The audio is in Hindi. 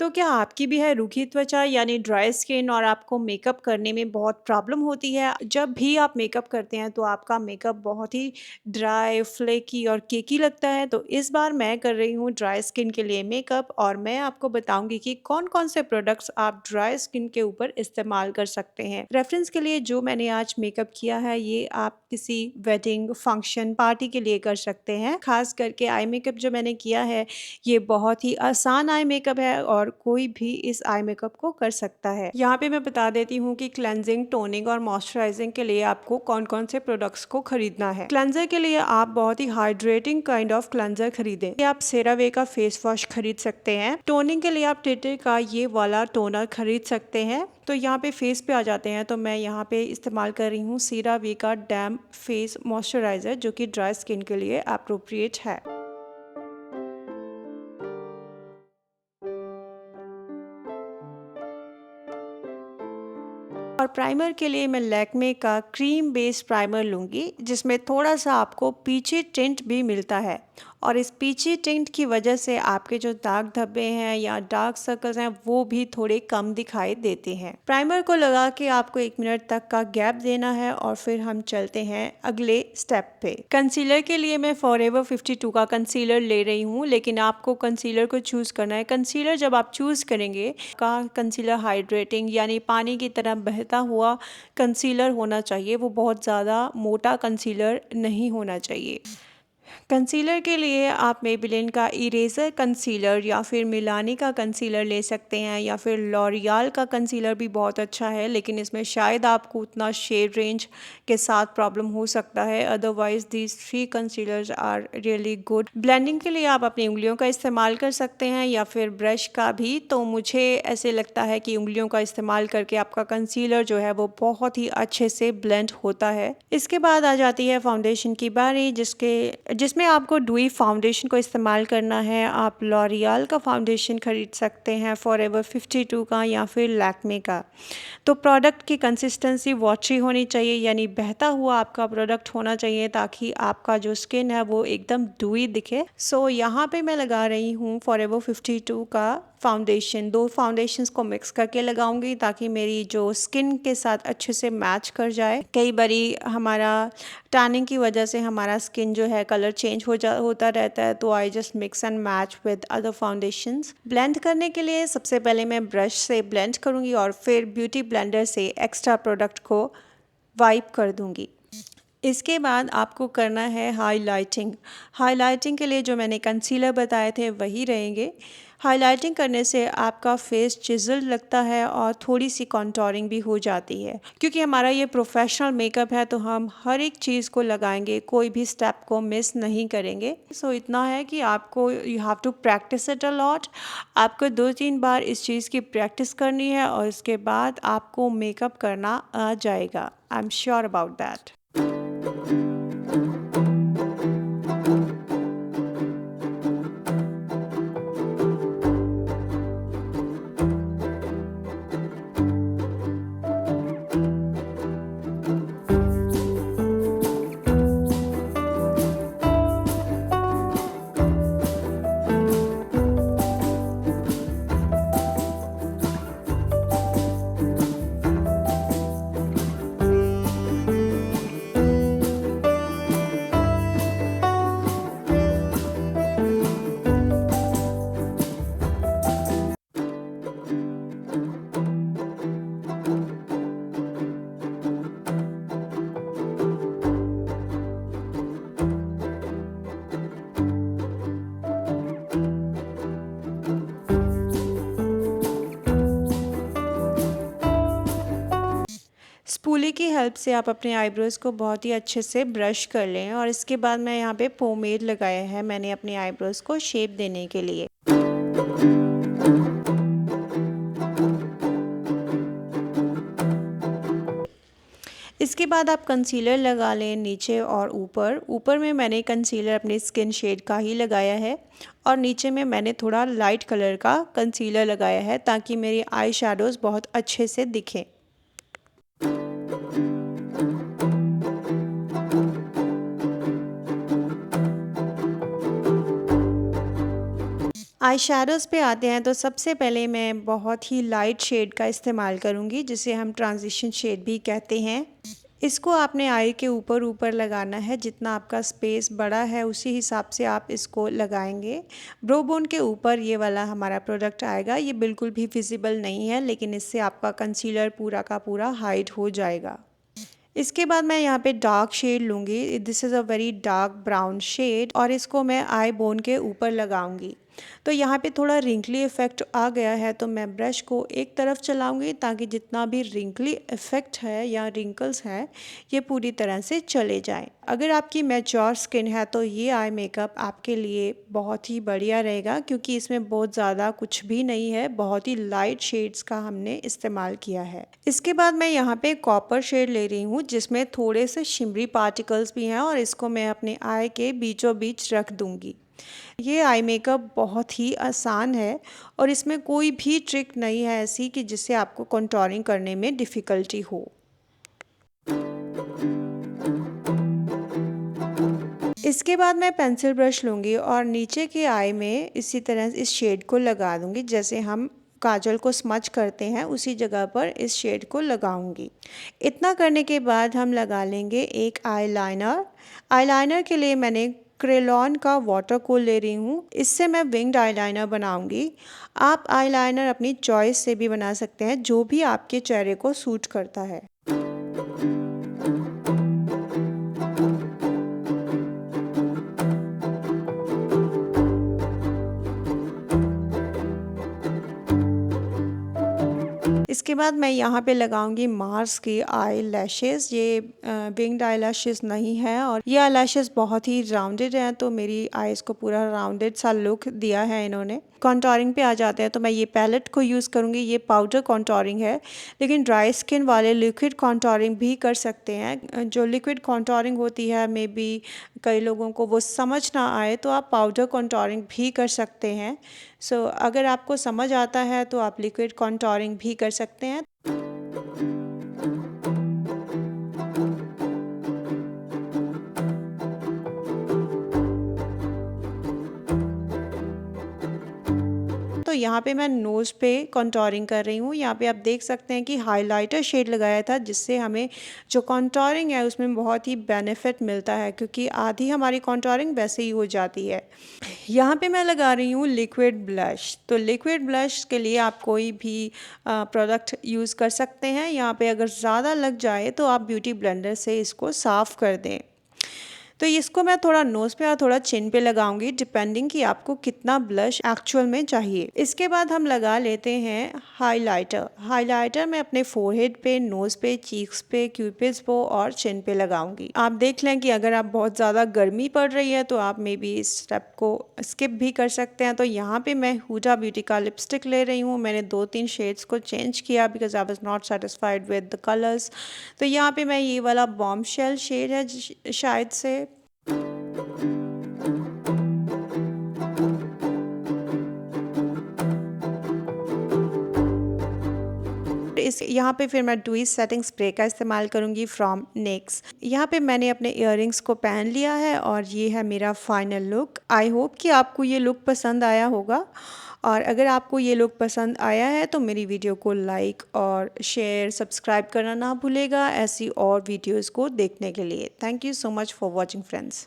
तो क्या आपकी भी है रूखी त्वचा यानी ड्राई स्किन और आपको मेकअप करने में बहुत प्रॉब्लम होती है? जब भी आप मेकअप करते हैं तो आपका मेकअप बहुत ही ड्राई, फ्लेकी और केकी लगता है। तो इस बार मैं कर रही हूँ ड्राई स्किन के लिए मेकअप और मैं आपको बताऊँगी कि कौन-कौन से प्रोडक्ट्स आप ड्राई स्किन के ऊपर इस्तेमाल कर सकते हैं। रेफ़रेंस के लिए जो मैंने आज मेकअप किया है ये आप किसी वेडिंग, फंक्शन, पार्टी के लिए कर सकते हैं। ख़ास करके आई मेकअप जो मैंने किया है ये बहुत ही आसान आई मेकअप है और कोई भी इस आई मेकअप को कर सकता है। यहाँ पे मैं बता देती हूँ कि क्लेंजिंग, टोनिंग और मॉइस्चराइजिंग के लिए आपको कौन-कौन से प्रोडक्ट्स को खरीदना है। क्लेंजर के लिए आप बहुत ही हाइड्रेटिंग काइंड ऑफ क्लेंजर खरीदें। ये आप सेरावे का फेस वॉश खरीद सकते हैं। टोनिंग के लिए आप टिटे का ये वाला टोनर खरीद सकते हैं। तो यहाँ पे फेस पे आ जाते हैं तो मैं यहाँ पे इस्तेमाल कर रही हूँ सेरावे का डैम्प फेस मॉइस्चराइजर जो कि ड्राई स्किन के लिए एप्रोप्रिएट है। और प्राइमर के लिए मैं लैक्मे का क्रीम बेस्ड प्राइमर लूँगी जिसमें थोड़ा सा आपको पीछे टिंट भी मिलता है और इस पीछे टिंट की वजह से आपके जो दाग धब्बे हैं या डार्क सर्कल्स हैं वो भी थोड़े कम दिखाई देते हैं। प्राइमर को लगा के आपको 1 मिनट तक का गैप देना है और फिर हम चलते हैं अगले स्टेप पे। कंसीलर के लिए मैं फॉरएवर 52 का कंसीलर ले रही हूँ, लेकिन आपको कंसीलर को चूज़ करना है। कंसीलर जब आप चूज़ करेंगे का कंसीलर हाइड्रेटिंग यानी पानी की तरह बहता हुआ कंसीलर होना चाहिए, वो बहुत ज़्यादा मोटा कंसीलर नहीं होना चाहिए। कंसीलर के लिए आप मेबेलिन का इरेज़र कंसीलर या फिर मिलानी का कंसीलर ले सकते हैं या फिर लॉरियल का कंसीलर भी बहुत अच्छा है, लेकिन इसमें शायद आपको उतना शेड रेंज के साथ प्रॉब्लम हो सकता है। Otherwise these 3 concealers are really good. Blending के लिए आप अपनी उंगलियों का इस्तेमाल कर सकते हैं या फिर ब्रश का भी। तो मुझे ऐसे लगता है कि उंगलियों का इस्तेमाल करके आपका कंसीलर जो है वो बहुत ही अच्छे से ब्लेंड होता है। इसके बाद आ जाती है फाउंडेशन की बारी जिसमें आपको डुई फाउंडेशन को इस्तेमाल करना है। आप लॉरियल का फाउंडेशन खरीद सकते हैं, फॉरएवर 52 का या फिर लैक्मे का। तो प्रोडक्ट की कंसिस्टेंसी वाटरी होनी चाहिए यानी बहता हुआ आपका प्रोडक्ट होना चाहिए ताकि आपका जो स्किन है वो एकदम डुई दिखे। सो यहाँ पे मैं लगा रही हूँ फॉरएवर 52 का फाउंडेशन। 2 फाउंडेशंस को मिक्स करके लगाऊंगी ताकि मेरी जो स्किन के साथ अच्छे से मैच कर जाए। कई बारी हमारा टैनिंग की वजह से हमारा स्किन जो है कलर चेंज होता रहता है, तो I just mix and match with other foundations. Blend करने के लिए सबसे पहले मैं ब्रश से ब्लेंड करूँगी और फिर ब्यूटी ब्लेंडर से एक्स्ट्रा प्रोडक्ट को वाइप कर दूँगी। इसके बाद आपको करना है हाइलाइटिंग। हाइलाइटिंग के लिए जो मैंने कंसीलर बताए थे वही रहेंगे। हाइलाइटिंग करने से आपका फेस चिज़ल्ड लगता है और थोड़ी सी कॉन्टोरिंग भी हो जाती है। क्योंकि हमारा ये प्रोफेशनल मेकअप है तो हम हर एक चीज़ को लगाएंगे, कोई भी स्टेप को मिस नहीं करेंगे। सो इतना है कि आपको you have to practise it a lot. आपको 2-3 बार इस चीज़ की प्रैक्टिस करनी है और इसके बाद आपको मेकअप करना आ जाएगा। I am sure about that. Spoolie की हेल्प से आप अपने आईब्रोज़ को बहुत ही अच्छे से ब्रश कर लें और इसके बाद मैं यहाँ पे पोमेड लगाया है मैंने अपने आईब्रोज़ को शेप देने के लिए। इसके बाद आप कंसीलर लगा लें नीचे और ऊपर। ऊपर में मैंने कंसीलर अपने स्किन शेड का ही लगाया है और नीचे में मैंने थोड़ा लाइट कलर का कंसीलर लगाया है ताकि मेरी आई शैडोज़ बहुत अच्छे से दिखें। आई शैडोज़ पे आते हैं तो सबसे पहले मैं बहुत ही लाइट शेड का इस्तेमाल करूँगी, जिसे हम ट्रांजिशन शेड भी कहते हैं। इसको आपने आई के ऊपर ऊपर लगाना है, जितना आपका स्पेस बड़ा है उसी हिसाब से आप इसको लगाएंगे। ब्रो बोन के ऊपर ये वाला हमारा प्रोडक्ट आएगा, ये बिल्कुल भी विजिबल नहीं है, लेकिन इससे आपका कंसीलर पूरा का पूरा हाइड हो जाएगा। इसके बाद मैं यहाँ पे डार्क शेड लूँगी, this is a very dark brown shade, और इसको मैं आई बोन के ऊपर लगाऊंगी। तो यहाँ पे थोड़ा रिंकली इफ़ेक्ट आ गया है, तो मैं ब्रश को एक तरफ चलाऊंगी ताकि जितना भी रिंकली इफ़ेक्ट है या रिंकल्स हैं ये पूरी तरह से चले जाएं। अगर आपकी मैच्योर स्किन है तो ये आई मेकअप आपके लिए बहुत ही बढ़िया रहेगा, क्योंकि इसमें बहुत ज़्यादा कुछ भी नहीं है, बहुत ही लाइट शेड्स का हमने इस्तेमाल किया है। इसके बाद मैं यहाँ पे कॉपर शेड ले रही हूँ, जिसमें थोड़े से शिमरी पार्टिकल्स भी हैं, और इसको मैं अपने आई के बीचों बीच रख दूँगी। ये आई मेकअप बहुत ही आसान है और इसमें कोई भी ट्रिक नहीं है ऐसी कि जिससे आपको कंटूरिंग करने में डिफ़िकल्टी हो। इसके बाद मैं पेंसिल ब्रश लूँगी और नीचे के आई में इसी तरह इस शेड को लगा दूँगी, जैसे हम काजल को स्मच करते हैं उसी जगह पर इस शेड को लगाऊंगी। इतना करने के बाद हम लगा लेंगे एक आईलाइनर। आईलाइनर के लिए मैंने क्रेयॉन का वाटर कलर ले रही हूँ, इससे मैं विंग्ड आईलाइनर बनाऊंगी। आप आईलाइनर अपनी चॉइस से भी बना सकते हैं, जो भी आपके चेहरे को सूट करता है। इसके बाद मैं यहाँ पे लगाऊंगी मार्स की आई लैशेज़। ये विंग्ड आई लैशेज़ नहीं है, और ये आई लैशेज़ बहुत ही राउंडेड हैं, तो मेरी आईज़ को पूरा राउंडेड सा लुक दिया है इन्होंने। कॉन्टोरिंग पे आ जाते हैं तो मैं ये पैलेट को यूज़ करूँगी। ये पाउडर कॉन्टोरिंग है, लेकिन ड्राई स्किन वाले लिक्विड कॉन्टोरिंग भी कर सकते हैं। जो लिक्विड कॉन्टोरिंग होती है मे बी कई लोगों को वो समझ ना आए, तो आप पाउडर कॉन्टोरिंग भी कर सकते हैं। सो अगर आपको समझ आता है तो आप लिक्विड कॉन्टोरिंग भी कर सकते हैं। तो यहाँ पे मैं नोज़ पे कॉन्टोरिंग कर रही हूँ। यहाँ पे आप देख सकते हैं कि हाइलाइटर शेड लगाया था, जिससे हमें जो कॉन्टोरिंग है उसमें बहुत ही बेनिफिट मिलता है, क्योंकि आधी हमारी कॉन्टोरिंग वैसे ही हो जाती है। यहाँ पे मैं लगा रही हूँ लिक्विड ब्लश। तो लिक्विड ब्लश के लिए आप कोई भी प्रोडक्ट यूज़ कर सकते हैं। यहाँ पे अगर ज़्यादा लग जाए तो आप ब्यूटी ब्लेंडर से इसको साफ़ कर दें। तो इसको मैं थोड़ा नोज़ पे और थोड़ा चिन पे लगाऊंगी, डिपेंडिंग कि आपको कितना ब्लश एक्चुअल में चाहिए। इसके बाद हम लगा लेते हैं हाइलाइटर। हाइलाइटर मैं अपने फोरहेड पे, नोज़ पे, चीक्स पे, क्यूपिड्स पे और चिन पे लगाऊंगी। आप देख लें कि अगर आप बहुत ज़्यादा गर्मी पड़ रही है तो आप मे बी इस स्टेप को स्किप भी कर सकते हैं। तो यहाँ पे मैं हुडा ब्यूटी का लिपस्टिक ले रही हूँ। मैंने 2-3 शेड्स को चेंज किया because I was not satisfied with the colours. तो यहाँ पे मैं ये वाला बॉम्बशेल शेड है शायद से, इस यहाँ पे फिर मैं डुई सेटिंग स्प्रे का इस्तेमाल करूँगी फ्रॉम नेक्स। यहाँ पे मैंने अपने इयररिंग्स को पहन लिया है और ये है मेरा फाइनल लुक। आई होप कि आपको ये लुक पसंद आया होगा, और अगर आपको ये लुक पसंद आया है तो मेरी वीडियो को लाइक और शेयर, सब्सक्राइब करना ना भूलेगा ऐसी और वीडियोज़ को देखने के लिए। Thank you so much for watching friends.